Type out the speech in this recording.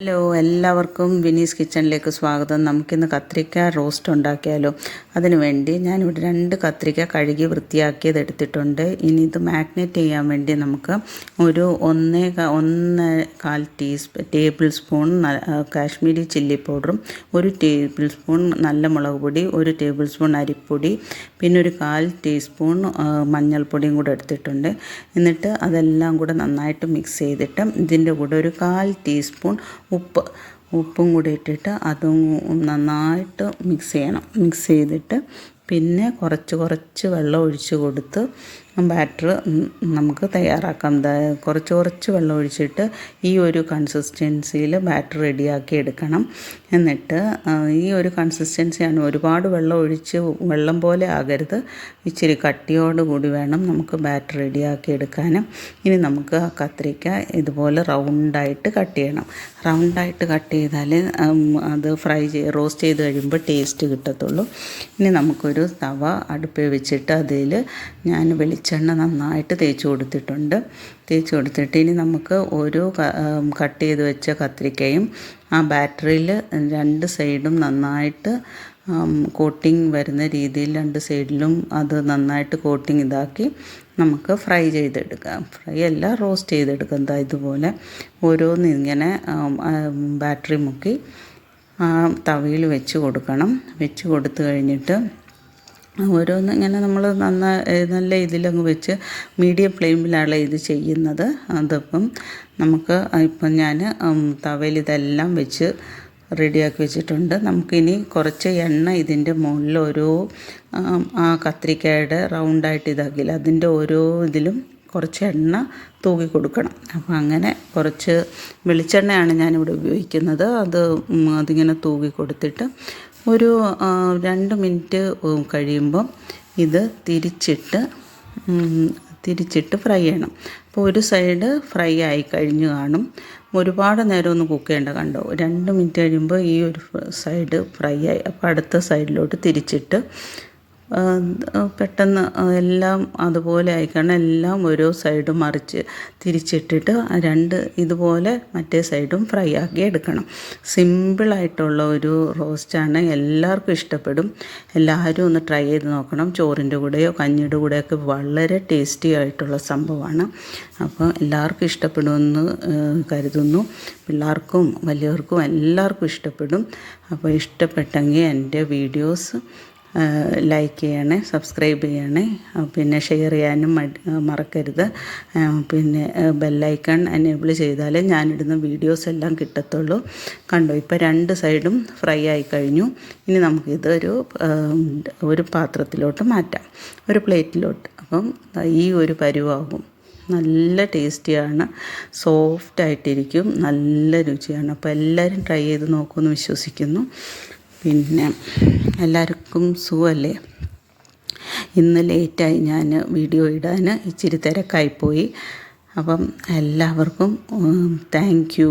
Hello, എല്ലാവർക്കും വിനീസ് കിച്ചണിലേക്ക് സ്വാഗതം. നമുക്കിന്ന് കത്രിക്ക റോസ്റ്റ് ഉണ്ടാക്കിയാലോ. അതിനു വേണ്ടി ഞാനിവിടെ 2 കത്രിക്ക കഴുകി വൃത്തിയാക്കിയത് എടുത്തിട്ടുണ്ട്. ഇനി ഇത് മാഗ്നേറ്റ് ചെയ്യാൻ വേണ്ടി നമുക്ക് ഒരു 1.25 ടേബിൾ സ്പൂൺ കാശ്മീരി ചില്ലി പൗഡറും 1 ടേബിൾ സ്പൂൺ നല്ല മുളക് പൊടി, 1 ടേബിൾ സ്പൂൺ അരിപ്പൊടി, പിന്നെ ഒരു 1/4 ടീസ്പൂൺ മഞ്ഞൾപ്പൊടിയും കൂടെ എടുത്തിട്ടുണ്ട്. എന്നിട്ട് അതെല്ലാം കൂടെ നന്നായിട്ട് മിക്സ് ചെയ്തിട്ട് ഇതിൻ്റെ കൂടെ ഒരു 1/4 ടീസ്പൂൺ ഉപ്പും കൂടി ഇട്ടിട്ട് അതും നന്നായിട്ട് മിക്സ് ചെയ്യണം. മിക്സ് ചെയ്തിട്ട് പിന്നെ കുറച്ച് വെള്ളം ഒഴിച്ച് കൊടുത്ത് ബാറ്റർ നമുക്ക് തയ്യാറാക്കാം. കുറച്ച് വെള്ളം ഒഴിച്ചിട്ട് ഈ ഒരു കൺസിസ്റ്റൻസിയിൽ ബാറ്റർ റെഡിയാക്കി എടുക്കണം. എന്നിട്ട് ഈ ഒരു കൺസിസ്റ്റൻസിയാണ്, ഒരുപാട് വെള്ളം ഒഴിച്ച് വെള്ളം പോലെ ആകരുത്, ഇച്ചിരി കട്ടിയോടുകൂടി വേണം നമുക്ക് ബാറ്റർ റെഡിയാക്കി എടുക്കാനും. ഇനി നമുക്ക് ആ കത്രിക്ക ഇതുപോലെ റൗണ്ടായിട്ട് കട്ട് ചെയ്യണം. റൗണ്ടായിട്ട് കട്ട് ചെയ്താൽ അത് റോസ്റ്റ് ചെയ്ത് കഴിയുമ്പോൾ ടേസ്റ്റ് കിട്ടത്തുള്ളൂ. ഇനി നമുക്കൊരു തവ അടുപ്പിൽ വെച്ചിട്ട് അതിൽ ഞാൻ വെളിച്ചെണ്ണ നന്നായിട്ട് തേച്ച് കൊടുത്തിട്ട് ഇനി നമുക്ക് ഓരോ കട്ട് ചെയ്ത് വെച്ച കത്രിക്കയും ആ ബാറ്ററിയിൽ 2 സൈഡും നന്നായിട്ട് കോട്ടിങ് വരുന്ന രീതിയിൽ 2 സൈഡിലും അത് നന്നായിട്ട് കോട്ടിങ് ഇതാക്കി നമുക്ക് ഫ്രൈ ചെയ്തെടുക്കാം. ഫ്രൈ അല്ല, റോസ്റ്റ് ചെയ്തെടുക്കാം. ഇതുപോലെ ഓരോന്ന് ഇങ്ങനെ ബാറ്ററി മുക്കി തവയിൽ വെച്ച് കൊടുക്കണം. വെച്ച് കൊടുത്തു കഴിഞ്ഞിട്ട് ഓരോന്ന് ഇങ്ങനെ നമ്മൾ നല്ല ഇതിലങ്ങ് വെച്ച് മീഡിയം ഫ്ലെയിമിലാണ് ഇത് ചെയ്യുന്നത്. അതിപ്പം ഇപ്പം ഞാൻ തവയിൽ ഇതെല്ലാം വെച്ച് റെഡിയാക്കി വെച്ചിട്ടുണ്ട്. നമുക്കിനി കുറച്ച് എണ്ണ ഇതിൻ്റെ മുകളിൽ ഓരോ ആ കത്രിക്കയുടെ റൗണ്ടായിട്ട് ഇതാക്കില്ല, അതിൻ്റെ ഓരോ ഇതിലും കുറച്ച് എണ്ണ തൂക്കി കൊടുക്കണം. അപ്പോൾ അങ്ങനെ കുറച്ച് വെളിച്ചെണ്ണയാണ് ഞാനിവിടെ ഉപയോഗിക്കുന്നത്. അതിങ്ങനെ തൂക്കി കൊടുത്തിട്ട് ഒരു 2 മിനിറ്റ് കഴിയുമ്പം ഇത് തിരിച്ചിട്ട് ഫ്രൈ ചെയ്യണം. അപ്പോൾ ഒരു സൈഡ് ഫ്രൈ ആയി കഴിഞ്ഞ് കാണും. ഒരുപാട് നേരം ഒന്നും കുക്ക് ചെയ്യേണ്ട, കണ്ടോ, 2 മിനിറ്റ് കഴിയുമ്പോൾ ഈ ഒരു സൈഡ് ഫ്രൈ ആയി. അപ്പോൾ അടുത്ത സൈഡിലോട്ട് തിരിച്ചിട്ട് പെട്ടെന്ന് എല്ലാം അതുപോലെ ആയിക്കണം. എല്ലാം ഓരോ സൈഡും മറിച്ച് തിരിച്ചിട്ടിട്ട് 2 ഇതുപോലെ മറ്റേ സൈഡും ഫ്രൈ ആക്കി എടുക്കണം. സിമ്പിളായിട്ടുള്ള ഒരു റോസ്റ്റാണ്, എല്ലാവർക്കും ഇഷ്ടപ്പെടും. എല്ലാവരും ഒന്ന് ട്രൈ ചെയ്ത് നോക്കണം. ചോറിൻ്റെ കൂടെയോ കഞ്ഞിയുടെ കൂടെയൊക്കെ വളരെ ടേസ്റ്റി ആയിട്ടുള്ള സംഭവമാണ്. അപ്പോൾ എല്ലാവർക്കും ഇഷ്ടപ്പെടുമെന്ന് കരുതുന്നു. പിള്ളേർക്കും വലിയവർക്കും എല്ലാവർക്കും ഇഷ്ടപ്പെടും. അപ്പോൾ ഇഷ്ടപ്പെട്ടെങ്കിൽ എൻ്റെ വീഡിയോസ് ലൈക്ക് ചെയ്യണേ, സബ്സ്ക്രൈബ് ചെയ്യണേ, പിന്നെ ഷെയർ ചെയ്യാനും മറക്കരുത്. പിന്നെ ബെല്ലൈക്കൺ എനേബിൾ ചെയ്താലേ ഞാനിടുന്ന വീഡിയോസ് എല്ലാം കിട്ടത്തുള്ളൂ. കണ്ടോ, ഇപ്പോൾ 2 സൈഡും ഫ്രൈ ആയി കഴിഞ്ഞു. ഇനി നമുക്കിത് ഒരു പാത്രത്തിലോട്ട് മാറ്റാം, ഒരു പ്ലേറ്റിലോട്ട്. അപ്പം ഈ ഒരു പരുവാകും. നല്ല ടേസ്റ്റിയാണ്, സോഫ്റ്റായിട്ടിരിക്കും, നല്ല രുചിയാണ്. അപ്പോൾ എല്ലാവരും ട്രൈ ചെയ്ത് നോക്കുമെന്ന് വിശ്വസിക്കുന്നു. പിന്നെ എല്ലാവർക്കും സുഖമല്ലേ? ഇന്ന് ലേറ്റായി ഞാൻ വീഡിയോ ഇടാൻ, ഇച്ചിരി തിരക്കായിപ്പോയി. അപ്പം എല്ലാവർക്കും താങ്ക് യു.